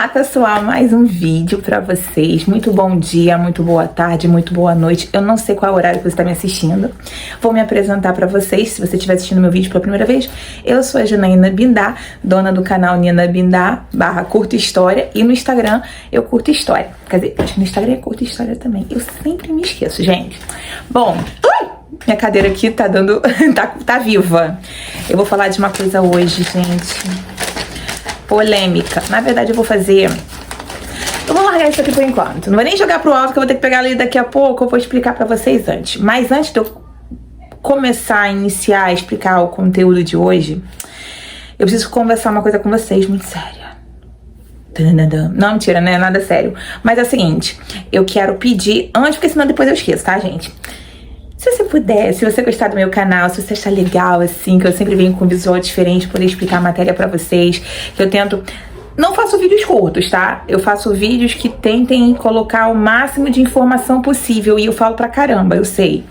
Olá pessoal, mais um vídeo pra vocês. Muito bom dia, muito boa tarde, muito boa noite. Eu não sei qual é o horário que você tá me assistindo. Vou me apresentar pra vocês, se você estiver assistindo meu vídeo pela primeira vez. Eu sou a Janaína Bindá, dona do canal Nina Bindá /Curta História. E no Instagram eu curto história. Quer dizer, acho que no Instagram é curta história também. Eu sempre me esqueço, gente. Bom, minha cadeira aqui tá dando... tá viva. Eu vou falar de uma coisa hoje, gente... polêmica. Na verdade, eu vou largar isso aqui por enquanto. Não vou nem jogar pro alto, que eu vou ter que pegar ali daqui a pouco. Eu vou explicar pra vocês antes. Mas antes de eu começar a iniciar a explicar o conteúdo de hoje, eu preciso conversar uma coisa com vocês muito séria. Não, mentira, né? Nada sério. Mas é o seguinte, eu quero pedir antes, porque senão depois eu esqueço, tá, gente? Se você puder, se você gostar do meu canal, se você achar legal, assim, que eu sempre venho com um visual diferente, poder explicar a matéria pra vocês, que eu tento... Não faço vídeos curtos, tá? Eu faço vídeos que tentem colocar o máximo de informação possível, e eu falo pra caramba, eu sei.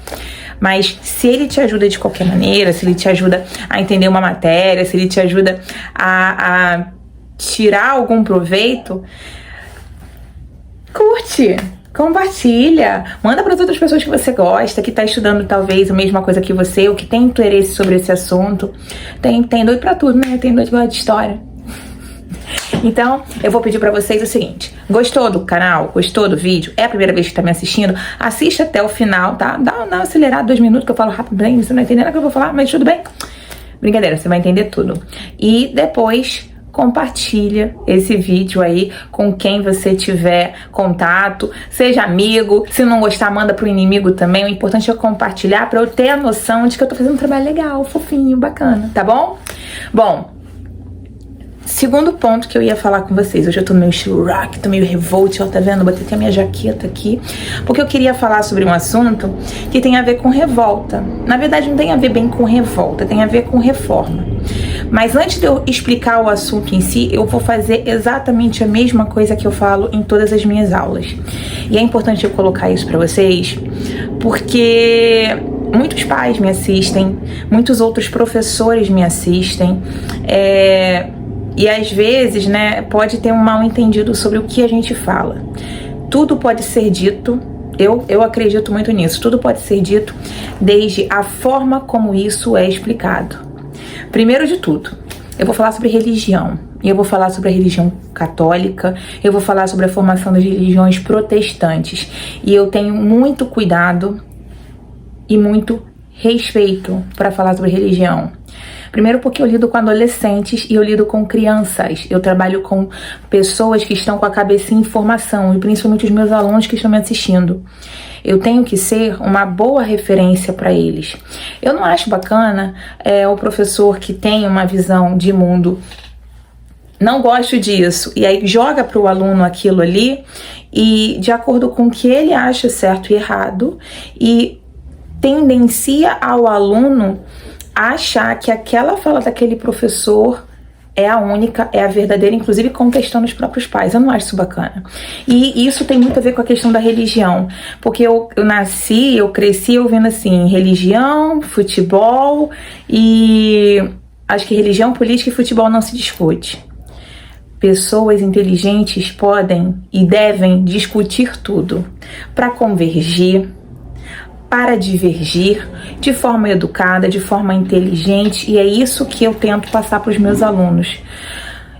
Mas se ele te ajuda de qualquer maneira, se ele te ajuda a entender uma matéria, se ele te ajuda a tirar algum proveito, curte! Compartilha, manda para as outras pessoas que você gosta, que tá estudando talvez a mesma coisa que você, ou que tem interesse sobre esse assunto. Tem doido pra tudo, né? Tem doido de história. Então, eu vou pedir pra vocês o seguinte: gostou do canal? Gostou do vídeo? É a primeira vez que tá me assistindo? Assista até o final, tá? Dá uma acelerada, 2 minutos, que eu falo rápido, bem, você não entender nada que eu vou falar, mas tudo bem. Brincadeira, você vai entender tudo. E depois... compartilha esse vídeo aí com quem você tiver contato, seja amigo, se não gostar, manda pro inimigo também. O importante é compartilhar pra eu ter a noção de que eu tô fazendo um trabalho legal, fofinho, bacana, tá bom? Bom, segundo ponto que eu ia falar com vocês. Hoje eu tô meio estilo rock, tô meio revolt, ó, tá vendo? Botei até a minha jaqueta aqui, porque eu queria falar sobre um assunto que tem a ver com revolta. Na verdade, não tem a ver bem com revolta, tem a ver com reforma. Mas antes de eu explicar o assunto em si, eu vou fazer exatamente a mesma coisa que eu falo em todas as minhas aulas. E é importante eu colocar isso pra vocês, porque muitos pais me assistem, muitos outros professores me assistem, e às vezes, né, pode ter um mal entendido sobre o que a gente fala. Tudo pode ser dito, eu acredito muito nisso, tudo pode ser dito desde a forma como isso é explicado. Primeiro de tudo, eu vou falar sobre religião, e eu vou falar sobre a religião católica, eu vou falar sobre a formação das religiões protestantes, e eu tenho muito cuidado e muito respeito para falar sobre religião. Primeiro porque eu lido com adolescentes e eu lido com crianças. Eu trabalho com pessoas que estão com a cabeça em formação, e principalmente os meus alunos que estão me assistindo. Eu tenho que ser uma boa referência para eles. Eu não acho bacana o professor que tem uma visão de mundo, não gosto disso, e aí joga para o aluno aquilo ali, e de acordo com o que ele acha certo e errado, e tendencia ao aluno a achar que aquela fala daquele professor é a única, é a verdadeira, inclusive contestando os próprios pais. Eu não acho isso bacana. E isso tem muito a ver com a questão da religião, porque eu nasci, eu cresci ouvindo assim, religião, futebol, e acho que religião, política e futebol não se discute. Pessoas inteligentes podem e devem discutir tudo para convergir, para divergir, de forma educada, de forma inteligente, e é isso que eu tento passar para os meus alunos.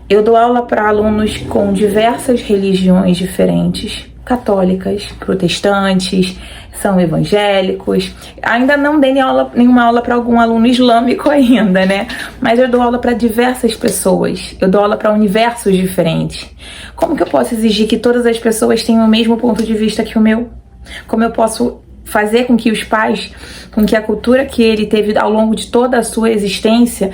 Eu dou aula para alunos com diversas religiões diferentes, católicas, protestantes, são evangélicos. Ainda não dei nenhuma aula para algum aluno islâmico ainda, né? Mas eu dou aula para diversas pessoas, eu dou aula para universos diferentes. Como que eu posso exigir que todas as pessoas tenham o mesmo ponto de vista que o meu? Como eu posso fazer com que os pais, com que a cultura que ele teve ao longo de toda a sua existência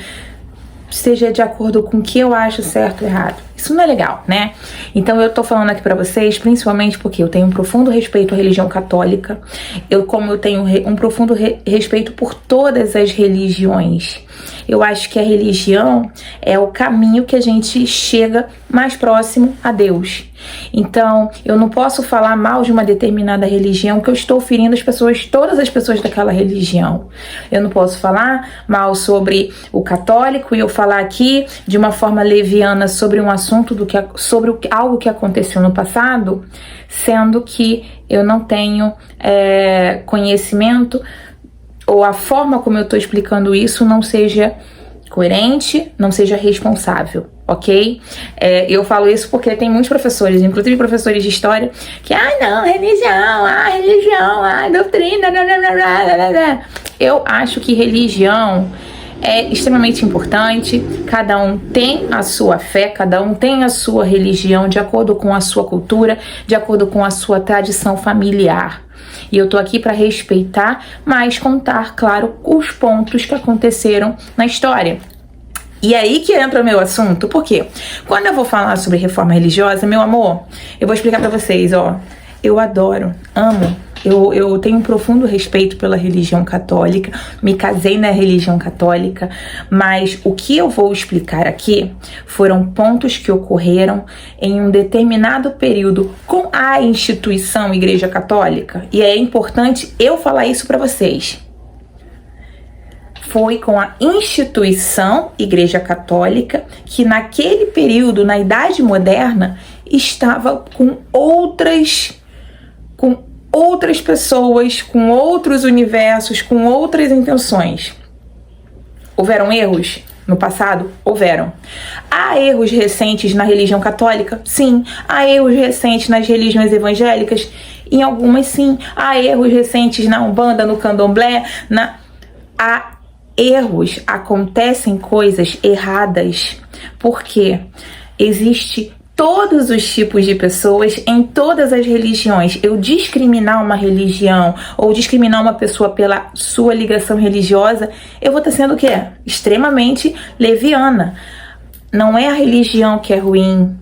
seja de acordo com o que eu acho certo e errado? Isso não é legal, né? Então eu tô falando aqui pra vocês, principalmente porque eu tenho um profundo respeito à religião católica, como eu tenho um profundo respeito por todas as religiões. Eu acho que a religião é o caminho que a gente chega mais próximo a Deus. Então, eu não posso falar mal de uma determinada religião, que eu estou ferindo as pessoas, todas as pessoas daquela religião. Eu não posso falar mal sobre o católico e eu falar aqui de uma forma leviana sobre um assunto assunto sobre algo que aconteceu no passado, sendo que eu não tenho conhecimento, ou a forma como eu estou explicando isso não seja coerente, não seja responsável, ok? Eu falo isso porque tem muitos professores, inclusive professores de história, que, não, religião, doutrina, blá, blá, blá, blá, blá. Eu acho que religião é extremamente importante, cada um tem a sua fé, cada um tem a sua religião de acordo com a sua cultura, de acordo com a sua tradição familiar. E eu tô aqui para respeitar, mas contar, claro, os pontos que aconteceram na história. E aí que entra o meu assunto, por quê? Quando eu vou falar sobre reforma religiosa, meu amor, eu vou explicar para vocês, eu adoro, amo, eu tenho um profundo respeito pela religião católica, me casei na religião católica, mas o que eu vou explicar aqui foram pontos que ocorreram em um determinado período com a instituição Igreja Católica, e é importante eu falar isso para vocês. Foi com a instituição Igreja Católica que naquele período, na Idade Moderna, estava com outras pessoas, com outros universos, com outras intenções. Houveram erros no passado? Houveram. Há erros recentes na religião católica? Sim. Há erros recentes nas religiões evangélicas? Em algumas, sim. Há erros recentes na Umbanda, no Candomblé, há erros, acontecem coisas erradas, porque existe todos os tipos de pessoas em todas as religiões. Eu discriminar uma religião ou discriminar uma pessoa pela sua ligação religiosa, eu vou estar sendo o quê? Extremamente leviana. Não é a religião que é ruim.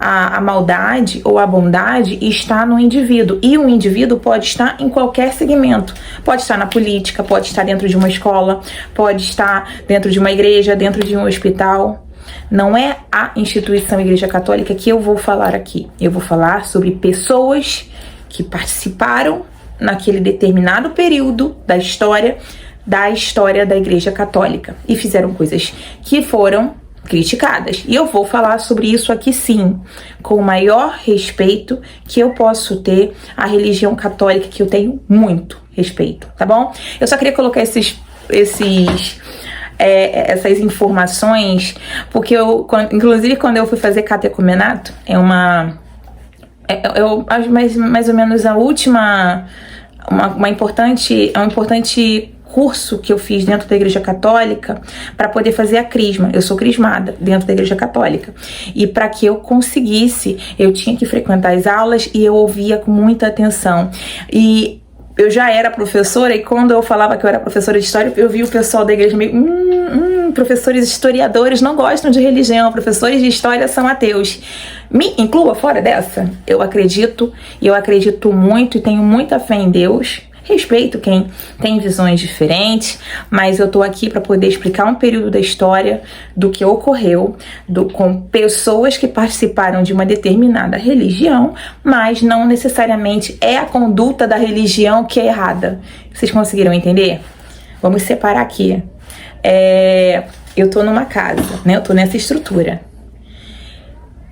A maldade ou a bondade está no indivíduo. E o indivíduo pode estar em qualquer segmento. Pode estar na política, pode estar dentro de uma escola, pode estar dentro de uma igreja, dentro de um hospital. Não é a instituição Igreja Católica que eu vou falar aqui. Eu vou falar sobre pessoas que participaram naquele determinado período da história da Igreja Católica e fizeram coisas que foram criticadas. E eu vou falar sobre isso aqui sim, com o maior respeito que eu posso ter à religião católica, que eu tenho muito respeito, tá bom? Eu só queria colocar essas informações, porque inclusive quando eu fui fazer catecumenato, mais ou menos a última, um importante curso que eu fiz dentro da Igreja Católica para poder fazer a crisma. Eu sou crismada dentro da Igreja Católica. E para que eu conseguisse, eu tinha que frequentar as aulas e eu ouvia com muita atenção. E eu já era professora, e quando eu falava que eu era professora de história, eu vi o pessoal da igreja meio... professores historiadores não gostam de religião, professores de história são ateus. Me inclua fora dessa? Eu acredito muito e tenho muita fé em Deus. Respeito quem tem visões diferentes, mas eu tô aqui para poder explicar um período da história do que ocorreu com pessoas que participaram de uma determinada religião, mas não necessariamente é a conduta da religião que é errada. Vocês conseguiram entender? Vamos separar aqui. Eu tô numa casa, né? Eu tô nessa estrutura.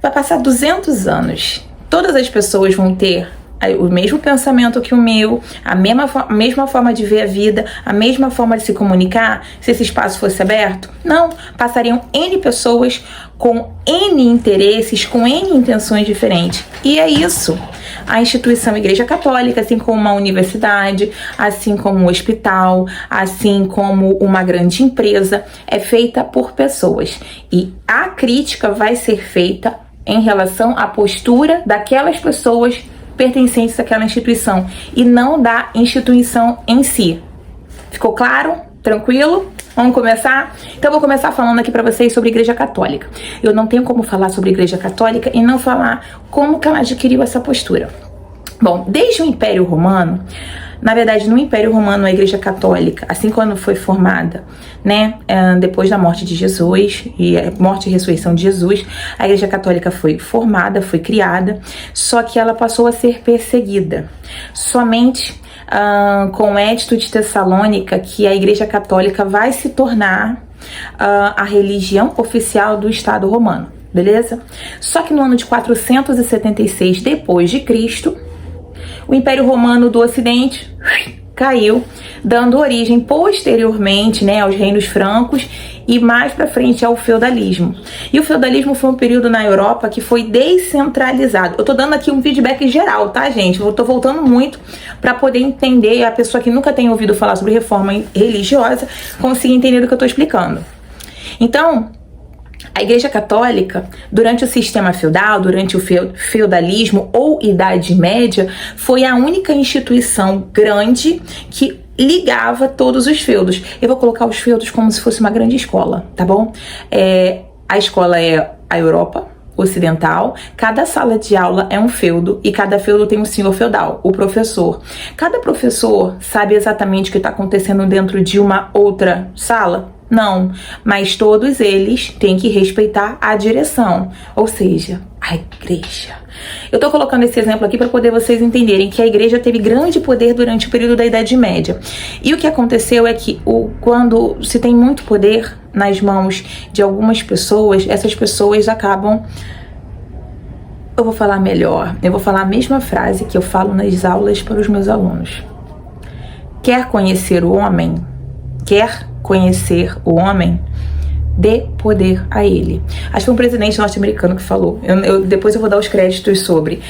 Vai passar 200 anos. Todas as pessoas vão ter o mesmo pensamento que o meu, a mesma forma de ver a vida, a mesma forma de se comunicar, se esse espaço fosse aberto? Não, passariam N pessoas com N interesses, com N intenções diferentes. E é isso. A instituição Igreja Católica, assim como uma universidade, assim como um hospital, assim como uma grande empresa, é feita por pessoas. E a crítica vai ser feita em relação à postura daquelas pessoas pertencentes àquela instituição e não da instituição em si. Ficou claro? Tranquilo? Vamos começar? Então eu vou começar falando aqui pra vocês sobre Igreja Católica. Eu não tenho como falar sobre Igreja Católica e não falar como que ela adquiriu essa postura. Bom, desde o Império Romano, na verdade, no Império Romano, a Igreja Católica, assim quando foi formada, né, depois da morte de Jesus e a morte e ressurreição de Jesus, a Igreja Católica foi formada, foi criada, só que ela passou a ser perseguida. Somente com o Edito de Tessalônica que a Igreja Católica vai se tornar a religião oficial do Estado Romano. beleza? Só que no ano de 476 depois de Cristo, o Império Romano do Ocidente caiu, dando origem posteriormente, né, aos reinos francos e mais para frente ao feudalismo. E o feudalismo foi um período na Europa que foi descentralizado. Eu tô dando aqui um feedback geral, tá, gente? Eu tô voltando muito para poder entender, a pessoa que nunca tem ouvido falar sobre reforma religiosa conseguir entender do que eu tô explicando. Então, a Igreja Católica, durante o sistema feudal, durante o feudalismo ou Idade Média, foi a única instituição grande que ligava todos os feudos. Eu vou colocar os feudos como se fosse uma grande escola, tá bom? A escola é a Europa Ocidental, cada sala de aula é um feudo e cada feudo tem um senhor feudal, o professor. Cada professor sabe exatamente o que está acontecendo dentro de uma outra sala? Não, mas todos eles têm que respeitar a direção, ou seja, a igreja. Eu tô colocando esse exemplo aqui para poder vocês entenderem que a igreja teve grande poder durante o período da Idade Média. E o que aconteceu é que quando se tem muito poder nas mãos de algumas pessoas, essas pessoas acabam... Eu vou falar melhor, eu vou falar a mesma frase que eu falo nas aulas para os meus alunos. Quer conhecer o homem? Quer conhecer o homem? Dê poder a ele. Acho que foi um presidente norte-americano que falou. Depois eu vou dar os créditos sobre.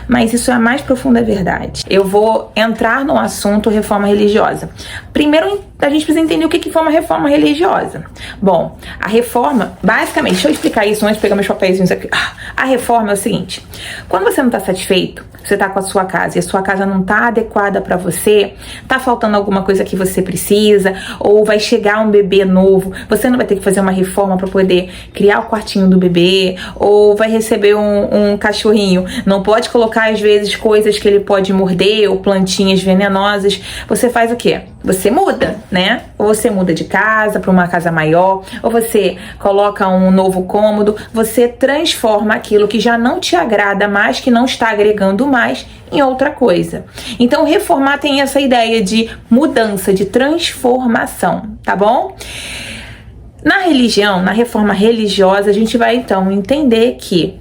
Mas isso é a mais profunda verdade. Eu vou entrar no assunto reforma religiosa. Primeiro, a gente precisa entender o que foi uma reforma religiosa. Bom, a reforma, basicamente, deixa eu explicar isso antes de pegar meus papéis aqui. A reforma é o seguinte: quando você não está satisfeito, você está com a sua casa e a sua casa não está adequada para você, tá faltando alguma coisa que você precisa, ou vai chegar um bebê novo, você não vai ter que fazer uma reforma para poder criar o quartinho do bebê, ou vai receber um cachorrinho, não pode colocar às vezes coisas que ele pode morder ou plantinhas venenosas. Você faz o quê? Você muda, né? Ou você muda de casa para uma casa maior, ou você coloca um novo cômodo, você transforma aquilo que já não te agrada mais, que não está agregando mais, em outra coisa. Então, reformar tem essa ideia de mudança, de transformação, tá bom? Na religião, na reforma religiosa, a gente vai então entender que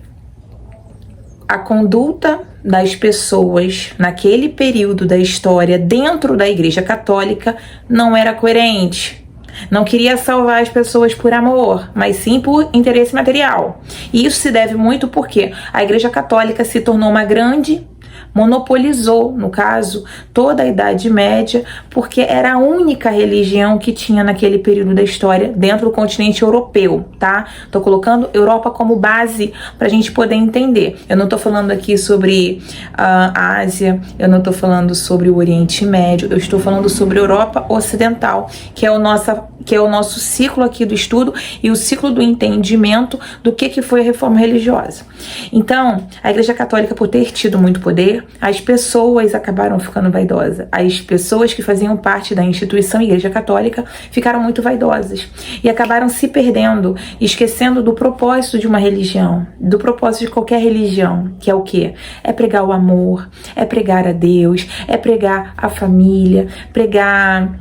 a conduta das pessoas naquele período da história dentro da Igreja Católica não era coerente. Não queria salvar as pessoas por amor, mas sim por interesse material. E isso se deve muito porque a Igreja Católica se tornou uma grande... monopolizou, no caso, toda a Idade Média, porque era a única religião que tinha naquele período da história dentro do continente europeu, tá? Tô colocando Europa como base pra gente poder entender. Eu não tô falando aqui sobre a Ásia, eu não tô falando sobre o Oriente Médio, eu estou falando sobre a Europa Ocidental, que é o nosso ciclo aqui do estudo e o ciclo do entendimento do que foi a reforma religiosa. Então, a Igreja Católica, por ter tido muito poder, as pessoas acabaram ficando vaidosas. As pessoas que faziam parte da instituição Igreja Católica ficaram muito vaidosas e acabaram se perdendo, esquecendo do propósito de uma religião, do propósito de qualquer religião, que é o quê? É pregar o amor, é pregar a Deus, é pregar a família, pregar...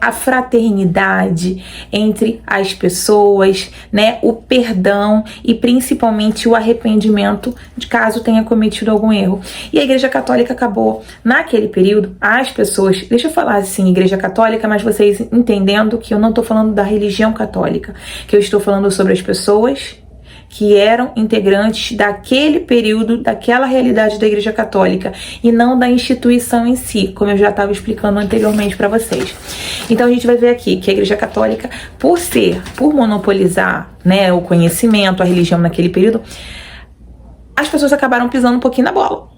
a fraternidade entre as pessoas, né, o perdão e principalmente o arrependimento de caso tenha cometido algum erro. E a Igreja Católica acabou, naquele período, as pessoas, deixa eu falar assim, Igreja Católica, mas vocês entendendo que eu não estou falando da religião católica, que eu estou falando sobre as pessoas que eram integrantes daquele período, daquela realidade da Igreja Católica, e não da instituição em si, como eu já estava explicando anteriormente para vocês. Então a gente vai ver aqui que a Igreja Católica, por monopolizar, né, o conhecimento, a religião naquele período, as pessoas acabaram pisando um pouquinho na bola.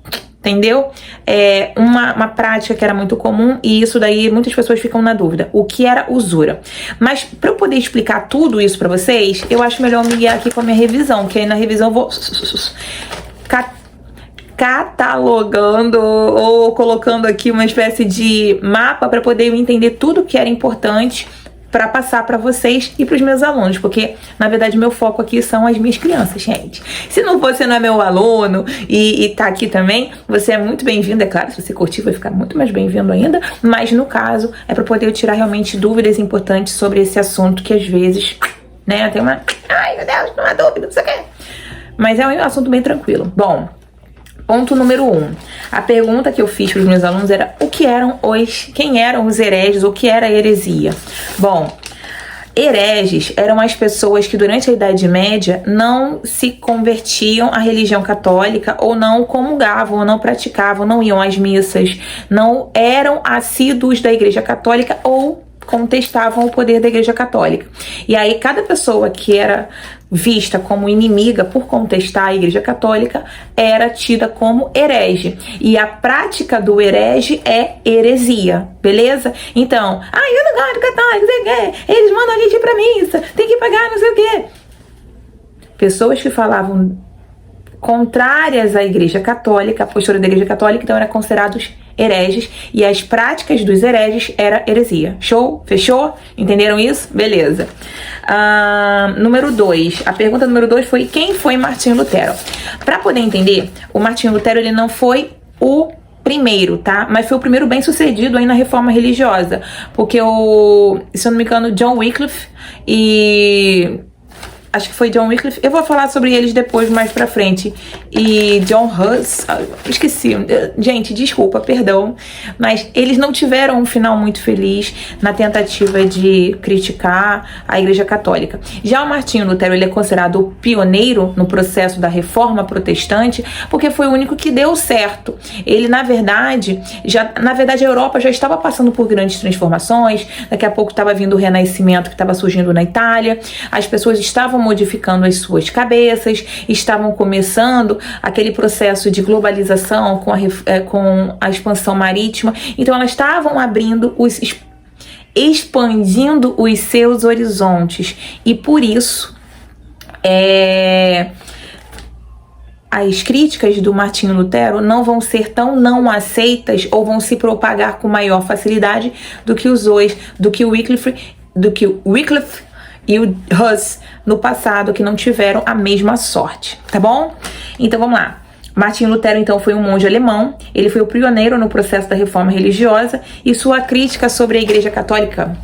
Entendeu? É uma prática que era muito comum, e isso daí muitas pessoas ficam na dúvida. O que era usura? Mas para eu poder explicar tudo isso para vocês, eu acho melhor me guiar aqui com a minha revisão, que aí na revisão eu vou catalogando ou colocando aqui uma espécie de mapa para poder eu entender tudo que era importante para passar para vocês e para os meus alunos, porque na verdade meu foco aqui são as minhas crianças, gente. Se você não é meu aluno e tá aqui também, você é muito bem-vindo, é claro, se você curtir vai ficar muito mais bem-vindo ainda, mas no caso é para poder eu tirar realmente dúvidas importantes sobre esse assunto que às vezes, né, tem uma... Ai, ai meu Deus, não há dúvida, não sei o quê. Mas é um assunto bem tranquilo. Bom, ponto número 1. A pergunta que eu fiz para os meus alunos era quem eram os hereges, ou o que era a heresia? Bom, hereges eram as pessoas que durante a Idade Média não se convertiam à religião católica, ou não comungavam, ou não praticavam, não iam às missas, não eram assíduos da Igreja Católica ou contestavam o poder da Igreja Católica. E aí cada pessoa que era vista como inimiga por contestar a Igreja Católica era tida como herege. E a prática do herege é heresia, beleza? Então, eu não gosto de católico, não sei o quê, eles mandam a gente ir pra missa, tem que pagar não sei o quê. Pessoas que falavam contrárias à Igreja Católica, a postura da Igreja Católica, então eram considerados hereges, e as práticas dos hereges era heresia. Show? Fechou? Entenderam isso? Beleza. Número 2. A pergunta número 2 foi: quem foi Martinho Lutero? Para poder entender, o Martinho Lutero ele não foi o primeiro, tá? Mas foi o primeiro bem sucedido aí na reforma religiosa, porque se eu não me engano, John Wycliffe acho que foi John Wycliffe, eu vou falar sobre eles depois, mais pra frente, e John Hus, esqueci, gente, desculpa, perdão, mas eles não tiveram um final muito feliz na tentativa de criticar a Igreja Católica. Já o Martinho Lutero, ele é considerado o pioneiro no processo da reforma protestante, porque foi o único que deu certo. Ele, na verdade, a Europa já estava passando por grandes transformações, daqui a pouco estava vindo o Renascimento que estava surgindo na Itália, as pessoas estavam modificando as suas cabeças, estavam começando aquele processo de globalização com a expansão marítima, então elas estavam expandindo os seus horizontes, e por isso as críticas do Martinho Lutero não vão ser tão não aceitas, ou vão se propagar com maior facilidade do que o Wycliffe e o Hus no passado, que não tiveram a mesma sorte, tá bom? Então vamos lá. Martinho Lutero, então, foi um monge alemão, ele foi o pioneiro no processo da reforma religiosa, e sua crítica sobre a Igreja Católica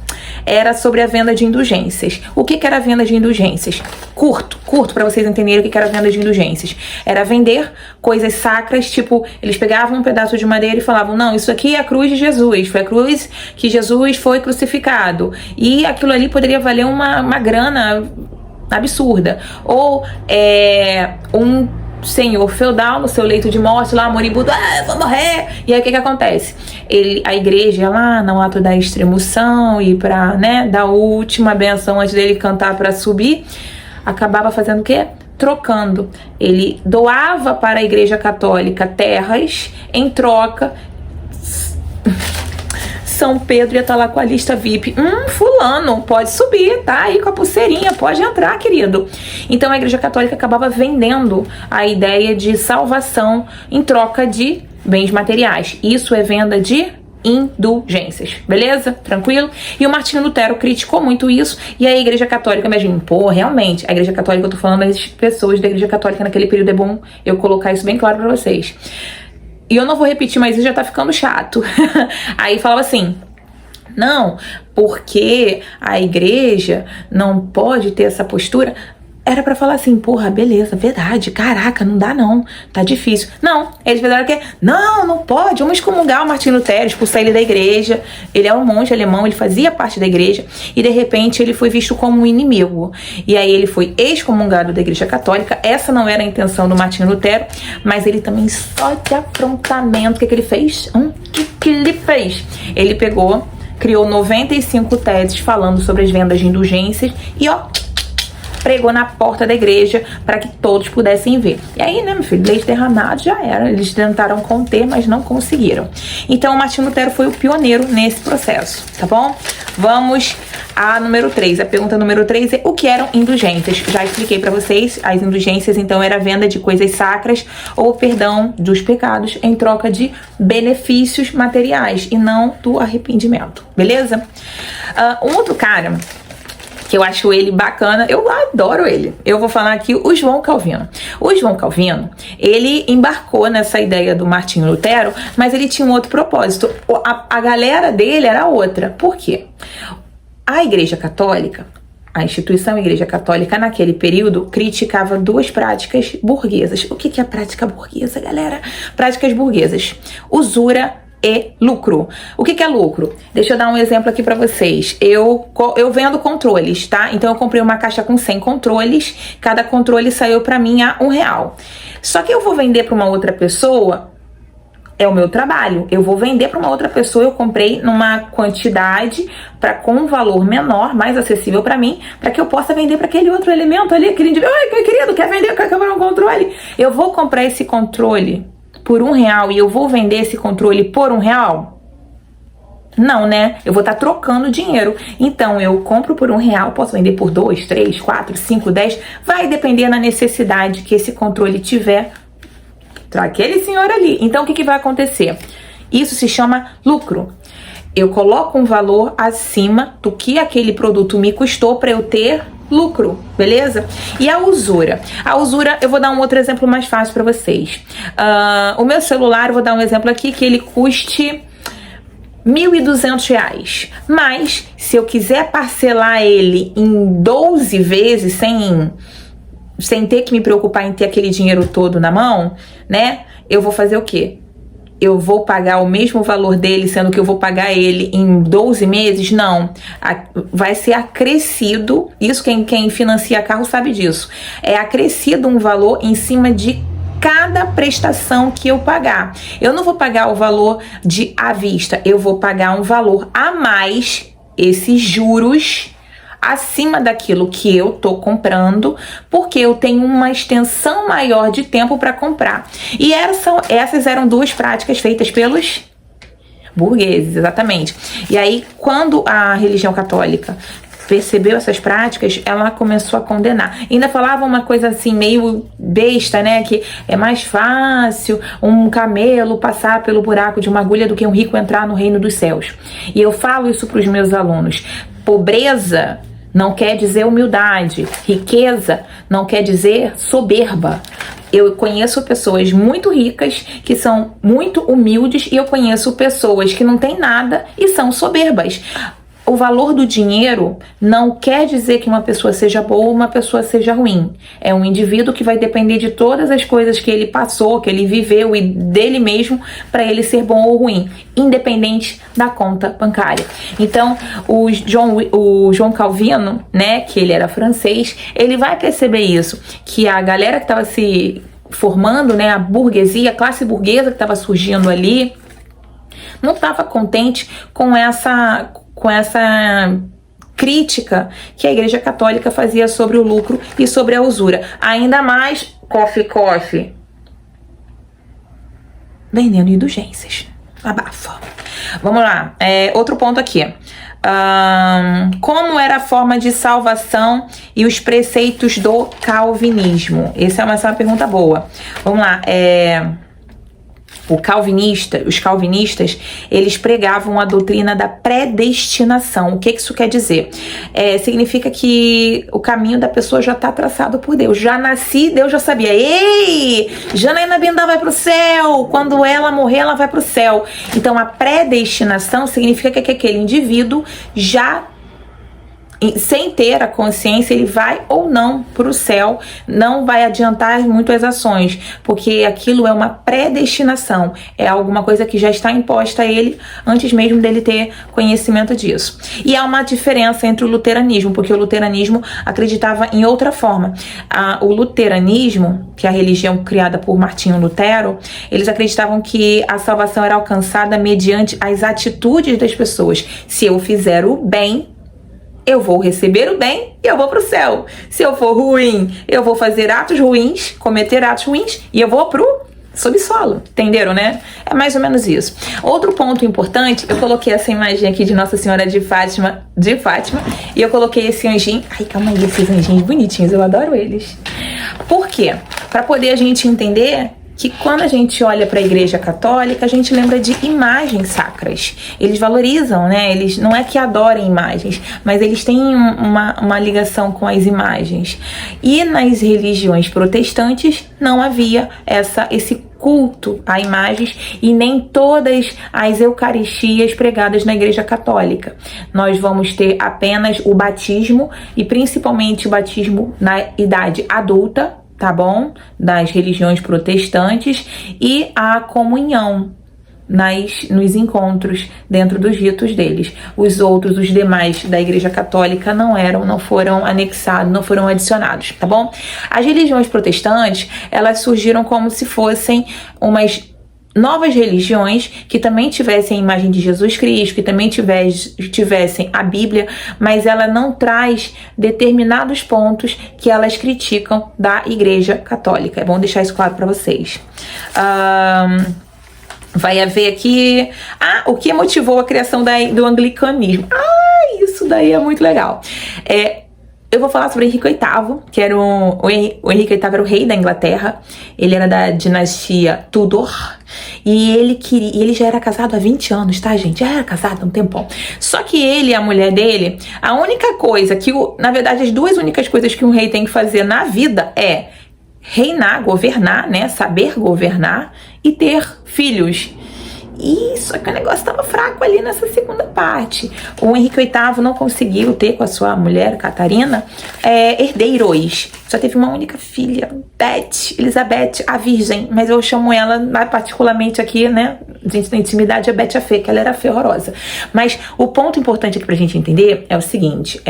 era sobre a venda de indulgências. O que era a venda de indulgências? Curto para vocês entenderem o que era a venda de indulgências. Era vender coisas sacras, tipo, eles pegavam um pedaço de madeira e falavam: não, isso aqui é a cruz de Jesus, foi a cruz que Jesus foi crucificado, e aquilo ali poderia valer uma grana absurda. Ou um senhor feudal no seu leito de morte, lá moribundo, eu vou morrer. E aí o que acontece? A igreja lá no ato da extremoção e pra, dar a última benção antes dele cantar pra subir, acabava fazendo o quê? Trocando. Ele doava para a Igreja Católica terras, em troca São Pedro ia estar lá com a lista VIP. Fulano, pode subir, tá aí com a pulseirinha, pode entrar, querido. Então a Igreja Católica acabava vendendo a ideia de salvação em troca de bens materiais. Isso é venda de indulgências, beleza? Tranquilo? E o Martinho Lutero criticou muito isso, e a Igreja Católica, imagina, realmente, a Igreja Católica, eu tô falando das pessoas da Igreja Católica naquele período, é bom eu colocar isso bem claro pra vocês. E eu não vou repetir, mas isso já tá ficando chato. Aí falava assim: não, porque a igreja não pode ter essa postura. Era pra falar assim: porra, beleza, verdade, caraca, não dá não, tá difícil. Não, eles pensaram que não pode, vamos excomungar o Martinho Lutero, expulsar ele da igreja. Ele é um monge alemão, ele fazia parte da igreja, e de repente ele foi visto como um inimigo. E aí ele foi excomungado da Igreja Católica. Essa não era a intenção do Martinho Lutero, mas ele também, só de afrontamento, o que ele fez? Que ele fez? Ele criou 95 teses falando sobre as vendas de indulgências e pregou na porta da igreja para que todos pudessem ver. E aí, meu filho, leite derramado já era. Eles tentaram conter, mas não conseguiram. Então, o Martinho Lutero foi o pioneiro nesse processo, tá bom? Vamos a número 3. A pergunta número 3 é: o que eram indulgências? Já expliquei para vocês. As indulgências, então, era a venda de coisas sacras ou perdão dos pecados em troca de benefícios materiais e não do arrependimento, beleza? Um outro cara que eu acho ele bacana, eu adoro ele. Eu vou falar aqui o João Calvino. O João Calvino, ele embarcou nessa ideia do Martinho Lutero, mas ele tinha um outro propósito. A galera dele era outra. Por quê? A Igreja Católica A instituição Igreja Católica, naquele período, criticava duas práticas burguesas. O que é a prática burguesa, galera? Práticas burguesas: usura e lucro. O que é lucro? Deixa eu dar um exemplo aqui pra vocês. Eu vendo controles, tá? Então eu comprei uma caixa com 100 controles, cada controle saiu pra mim a R$1. Só que eu vou vender pra uma outra pessoa, é o meu trabalho. Eu vou vender para uma outra pessoa, eu comprei numa quantidade com um valor menor, mais acessível para mim, para que eu possa vender para aquele outro elemento ali, aquele indivíduo. Ai, querido, quer vender, quer comprar um controle? Eu vou comprar esse controle por R$1 e eu vou vender esse controle por R$1? Não, né? Eu vou estar trocando dinheiro. Então, eu compro por R$1, posso vender por 2, 3, 4, 5, 10. Vai depender da necessidade que esse controle tiver para aquele senhor ali. Então, o que vai acontecer? Isso se chama lucro. Eu coloco um valor acima do que aquele produto me custou para eu ter lucro, beleza? E a usura? A usura, eu vou dar um outro exemplo mais fácil para vocês. O meu celular, eu vou dar um exemplo aqui, que ele custe R$1.200. Mas, se eu quiser parcelar ele em 12 vezes, sem ter que me preocupar em ter aquele dinheiro todo na mão, né? Eu vou fazer o quê? Eu vou pagar o mesmo valor dele, sendo que eu vou pagar ele em 12 meses? Não. Vai ser acrescido. Isso quem financia carro sabe disso. É acrescido um valor em cima de cada prestação que eu pagar. Eu não vou pagar o valor à vista. Eu vou pagar um valor a mais, esses juros, acima daquilo que eu tô comprando, porque eu tenho uma extensão maior de tempo para comprar. E essas eram duas práticas feitas pelos burgueses, exatamente. E aí, quando a religião católica percebeu essas práticas, ela começou a condenar. Ainda falava uma coisa assim, meio besta, né? Que é mais fácil um camelo passar pelo buraco de uma agulha do que um rico entrar no reino dos céus. E eu falo isso para os meus alunos. Pobreza não quer dizer humildade. Riqueza não quer dizer soberba. Eu conheço pessoas muito ricas que são muito humildes e eu conheço pessoas que não têm nada e são soberbas. O valor do dinheiro não quer dizer que uma pessoa seja boa ou uma pessoa seja ruim. É um indivíduo que vai depender de todas as coisas que ele passou, que ele viveu e dele mesmo para ele ser bom ou ruim, independente da conta bancária. Então, o João Calvino, né, que ele era francês, ele vai perceber isso, que a galera que estava se formando, né, a burguesia, a classe burguesa que estava surgindo ali, não estava contente com essa crítica que a Igreja Católica fazia sobre o lucro e sobre a usura. Ainda mais, coffee, vendendo indulgências. Abafa. Vamos lá, outro ponto aqui. Como era a forma de salvação e os preceitos do calvinismo? Essa é uma pergunta boa. Vamos lá, os calvinistas, eles pregavam a doutrina da predestinação. O que isso quer dizer? Significa que o caminho da pessoa já está traçado por Deus. Já nasci, Deus já sabia. Ei, Janaína Bindá vai para o céu. Quando ela morrer, ela vai para o céu. Então, a predestinação significa que aquele indivíduo já, sem ter a consciência, ele vai ou não para o céu, não vai adiantar muito as ações, porque aquilo é uma predestinação, é alguma coisa que já está imposta a ele antes mesmo dele ter conhecimento disso. E há uma diferença entre o luteranismo, porque o luteranismo acreditava em outra forma. O luteranismo, que é a religião criada por Martinho Lutero, eles acreditavam que a salvação era alcançada mediante as atitudes das pessoas. Se eu fizer o bem, eu vou receber o bem e eu vou pro céu. Se eu for ruim, eu vou fazer atos ruins, cometer atos ruins e eu vou pro subsolo. Entenderam, né? É mais ou menos isso. Outro ponto importante, eu coloquei essa imagem aqui de Nossa Senhora de Fátima, e eu coloquei esse anjinho. Ai, calma aí, esses anjinhos bonitinhos, eu adoro eles. Por quê? Para poder a gente entender que quando a gente olha para a Igreja Católica, a gente lembra de imagens sacras. Eles valorizam, né? Eles não é que adorem imagens, mas eles têm uma ligação com as imagens. E nas religiões protestantes não havia esse culto a imagens e nem todas as eucaristias pregadas na Igreja Católica. Nós vamos ter apenas o batismo e principalmente o batismo na idade adulta, tá bom? Das religiões protestantes e a comunhão nos encontros dentro dos ritos deles. Os demais da Igreja Católica não foram anexados, não foram adicionados, tá bom? As religiões protestantes, elas surgiram como se fossem umas novas religiões que também tivessem a imagem de Jesus Cristo, que também tivessem a Bíblia, mas ela não traz determinados pontos que elas criticam da Igreja Católica. É bom deixar isso claro para vocês. Vai haver aqui o que motivou a criação do anglicanismo. Isso daí é muito legal. Eu vou falar sobre Henrique VIII, que era o Henrique VIII era o rei da Inglaterra. Ele era da dinastia Tudor. E ele já era casado há 20 anos, tá, gente? Já era casado há um tempão. Só que ele e a mulher dele, a única coisa na verdade, as duas únicas coisas que um rei tem que fazer na vida é reinar, governar, né? Saber governar e ter filhos. E só que o negócio estava fraco ali nessa segunda parte. O Henrique VIII não conseguiu ter com a sua mulher, Catarina, herdeiros. Só teve uma única filha, Elizabeth, a Virgem. Mas eu chamo ela particularmente aqui, né? Gente, na intimidade, a Bete a Fê, que ela era feia, horrorosa. Mas o ponto importante aqui pra gente entender é o seguinte,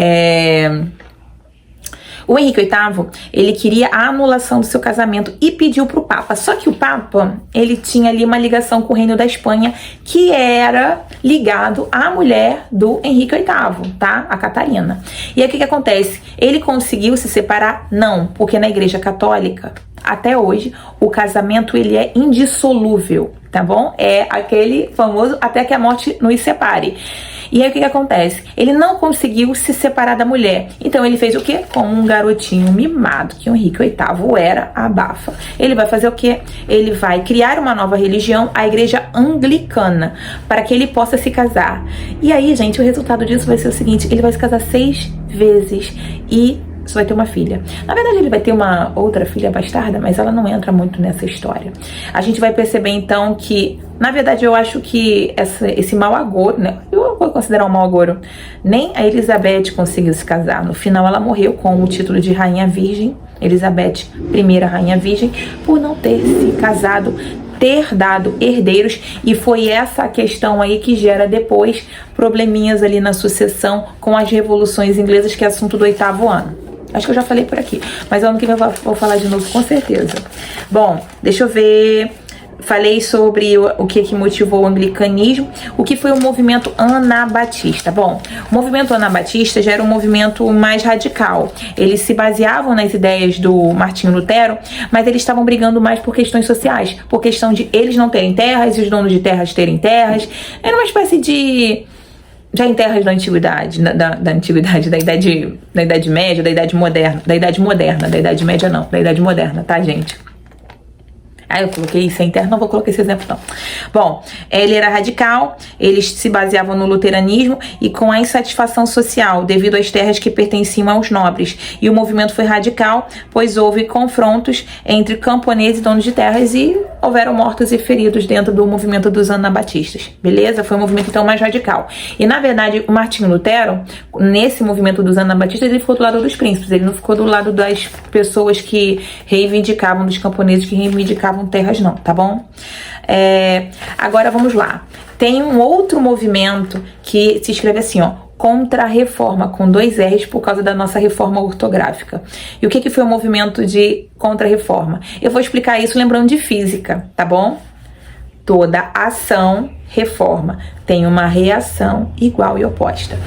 o Henrique VIII, ele queria a anulação do seu casamento e pediu para o Papa. Só que o Papa, ele tinha ali uma ligação com o Reino da Espanha, que era ligado à mulher do Henrique VIII, tá? A Catarina. E aí o que acontece? Ele conseguiu se separar? Não, porque na Igreja Católica, até hoje, o casamento ele é indissolúvel, tá bom? É aquele famoso até que a morte nos separe. E aí o que acontece? Ele não conseguiu se separar da mulher. Então ele fez o quê? Como um garotinho mimado, que o Henrique VIII era, abafa. Ele vai fazer o quê? Ele vai criar uma nova religião, a Igreja Anglicana, para que ele possa se casar. E aí, gente, o resultado disso vai ser o seguinte: ele vai se casar 6 vezes e só vai ter uma filha. Na verdade, ele vai ter uma outra filha bastarda, mas ela não entra muito nessa história. A gente vai perceber, então, que, na verdade, eu acho que esse mau agouro, né? Eu vou considerar um mau agouro. Nem a Elizabeth conseguiu se casar. No final, ela morreu com o título de Rainha Virgem. Elizabeth I, Rainha Virgem, por não ter se casado, ter dado herdeiros, e foi essa a questão aí que gera depois probleminhas ali na sucessão com as revoluções inglesas, que é assunto do 8º ano. Acho que eu já falei por aqui, mas ano que vem eu vou falar de novo com certeza. Bom, deixa eu ver. Falei sobre o que motivou o anglicanismo, o que foi o movimento anabatista. Bom, o movimento anabatista já era um movimento mais radical. Eles se baseavam nas ideias do Martinho Lutero, mas eles estavam brigando mais por questões sociais, por questão de eles não terem terras e os donos de terras terem terras. Era uma espécie de... já em terras da antiguidade, da antiguidade, da Idade Média, da Idade Moderna, da Idade Média não, da Idade Moderna, tá, gente? Eu coloquei sem terra, não vou colocar esse exemplo não. Bom, ele era radical, eles se baseavam no luteranismo e com a insatisfação social devido às terras que pertenciam aos nobres. E o movimento foi radical, pois houve confrontos entre camponeses e donos de terras e houveram mortos e feridos dentro do movimento dos anabatistas, beleza? Foi um movimento então mais radical. E na verdade, o Martinho Lutero, nesse movimento dos anabatistas, ele ficou do lado dos príncipes, ele não ficou do lado das pessoas que reivindicavam, dos camponeses que reivindicavam terras não, tá bom? Agora vamos lá. Tem um outro movimento que se escreve assim, ó, Contra-Reforma, com 2 R's por causa da nossa reforma ortográfica. E o que foi o movimento de Contra-Reforma? Eu vou explicar isso lembrando de física, tá bom? Toda ação, reforma, tem uma reação igual e oposta.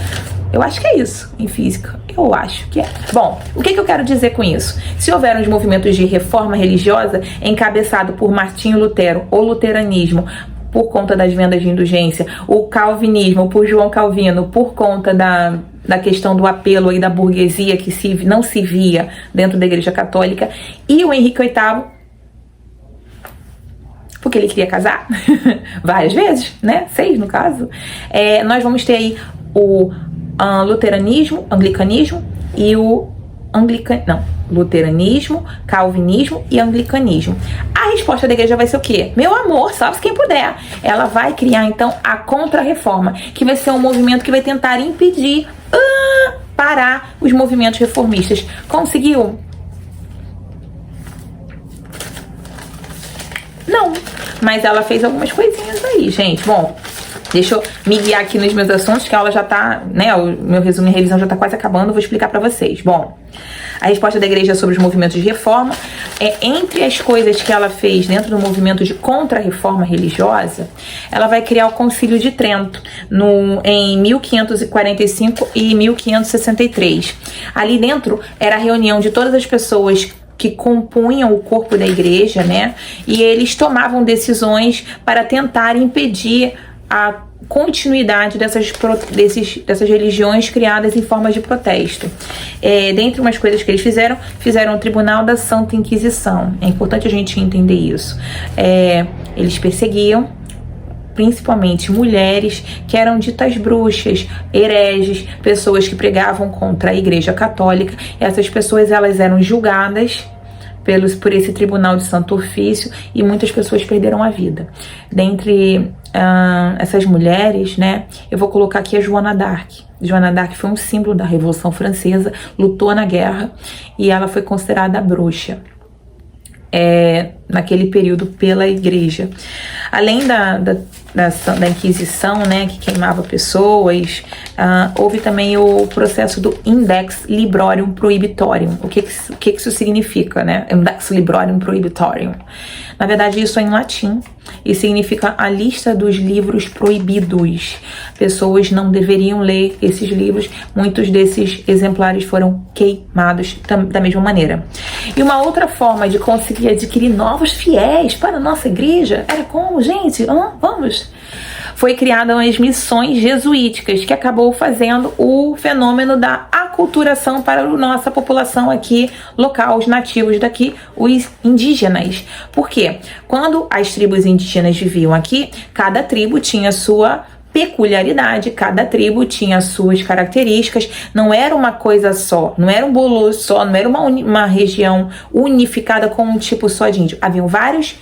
Eu acho que é isso em física. Eu acho que é. Bom, o que eu quero dizer com isso? Se houver uns movimentos de reforma religiosa encabeçado por Martinho Lutero, ou luteranismo, por conta das vendas de indulgência, o calvinismo por João Calvino, por conta da questão do apelo aí da burguesia que não se via dentro da Igreja Católica, e o Henrique VIII, porque ele queria casar várias vezes, né? 6 no caso. Nós vamos ter aí o luteranismo, anglicanismo e o luteranismo, calvinismo e anglicanismo. A resposta da igreja vai ser o quê? Meu amor, salve-se quem puder. Ela vai criar, então, a Contra-Reforma, que vai ser um movimento que vai tentar impedir, parar os movimentos reformistas. Conseguiu? Não. Mas ela fez algumas coisinhas aí, gente. Bom, deixa eu me guiar aqui nos meus assuntos, que a aula já tá, né, o meu resumo e revisão já tá quase acabando, eu vou explicar pra vocês. Bom, a resposta da igreja sobre os movimentos de reforma entre as coisas que ela fez dentro do movimento de contra-reforma religiosa, ela vai criar o Concílio de Trento em 1545 e 1563. Ali dentro era a reunião de todas as pessoas que compunham o corpo da igreja, né? E eles tomavam decisões para tentar impedir a continuidade dessas religiões criadas em formas de protesto. Dentre umas coisas que eles fizeram o Tribunal da Santa Inquisição. É importante a gente entender isso. Eles perseguiam principalmente mulheres que eram ditas bruxas, hereges, pessoas que pregavam contra a Igreja Católica. Essas pessoas, elas eram julgadas por esse Tribunal de Santo Ofício e muitas pessoas perderam a vida. Dentre essas mulheres, né, eu vou colocar aqui a Joana d'Arc. Joana d'Arc foi um símbolo da Revolução Francesa, lutou na guerra e ela foi considerada bruxa naquele período pela igreja. Além da Inquisição, né, que queimava pessoas, houve também o processo do Index Librorum Prohibitorium. O que isso significa, né? Index Librorum Prohibitorium. Na verdade, isso é em latim e significa a lista dos livros proibidos. Pessoas não deveriam ler esses livros. Muitos desses exemplares foram queimados da mesma maneira. E uma outra forma de conseguir adquirir novos fiéis para a nossa igreja era como, gente? Vamos! Foi criada as missões jesuíticas, que acabou fazendo o fenômeno da aculturação para a nossa população aqui local, os nativos daqui, os indígenas. Por quê? Quando as tribos indígenas viviam aqui, cada tribo tinha sua peculiaridade, cada tribo tinha suas características, não era uma coisa só, não era um bolo só, não era uma região unificada com um tipo só de índio. Haviam vários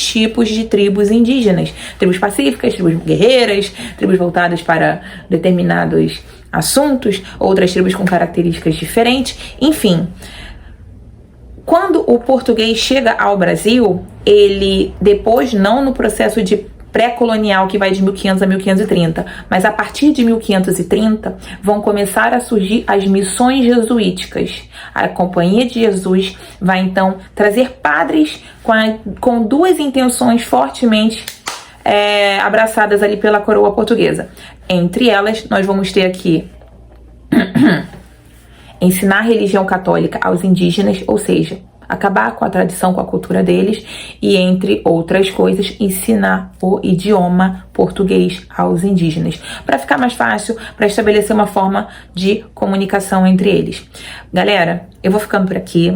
tipos de tribos indígenas, tribos pacíficas, tribos guerreiras, tribos voltadas para determinados assuntos, outras tribos com características diferentes, enfim. Quando o português chega ao Brasil, ele depois, não no processo de pré-colonial que vai de 1500 a 1530, mas a partir de 1530 vão começar a surgir as missões jesuíticas. A Companhia de Jesus vai então trazer padres com duas intenções fortemente abraçadas ali pela coroa portuguesa. Entre elas, nós vamos ter aqui ensinar a religião católica aos indígenas, ou seja, acabar com a tradição, com a cultura deles e, entre outras coisas, ensinar o idioma português aos indígenas, para ficar mais fácil, para estabelecer uma forma de comunicação entre eles. Galera, eu vou ficando por aqui.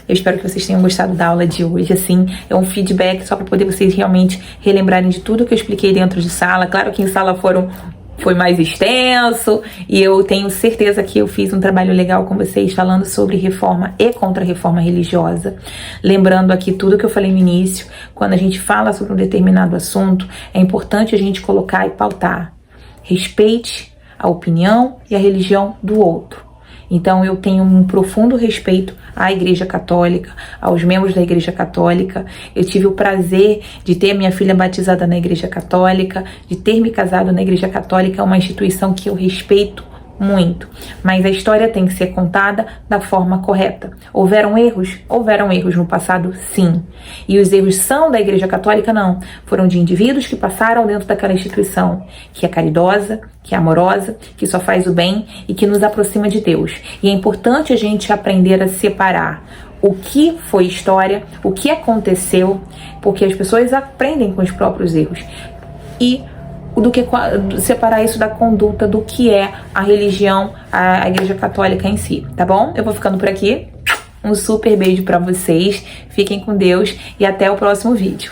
Eu espero que vocês tenham gostado da aula de hoje, assim, é um feedback só para poder vocês realmente relembrarem de tudo que eu expliquei dentro de sala. Claro que em sala foi mais extenso e eu tenho certeza que eu fiz um trabalho legal com vocês falando sobre reforma e contra-reforma religiosa. Lembrando aqui tudo que eu falei no início, quando a gente fala sobre um determinado assunto, é importante a gente colocar e pautar. Respeite a opinião e a religião do outro. Então eu tenho um profundo respeito à Igreja Católica, aos membros da Igreja Católica. Eu tive o prazer de ter minha filha batizada na Igreja Católica, de ter me casado na Igreja Católica, é uma instituição que eu respeito muito, mas a história tem que ser contada da forma correta. Houveram erros? Houveram erros no passado, sim. E os erros são da Igreja Católica? Não. Foram de indivíduos que passaram dentro daquela instituição, que é caridosa, que é amorosa, que só faz o bem e que nos aproxima de Deus. E é importante a gente aprender a separar o que foi história, o que aconteceu, porque as pessoas aprendem com os próprios erros. E do que separar isso da conduta do que é a religião, a Igreja Católica em si, tá bom? Eu vou ficando por aqui. Um super beijo pra vocês. Fiquem com Deus e até o próximo vídeo.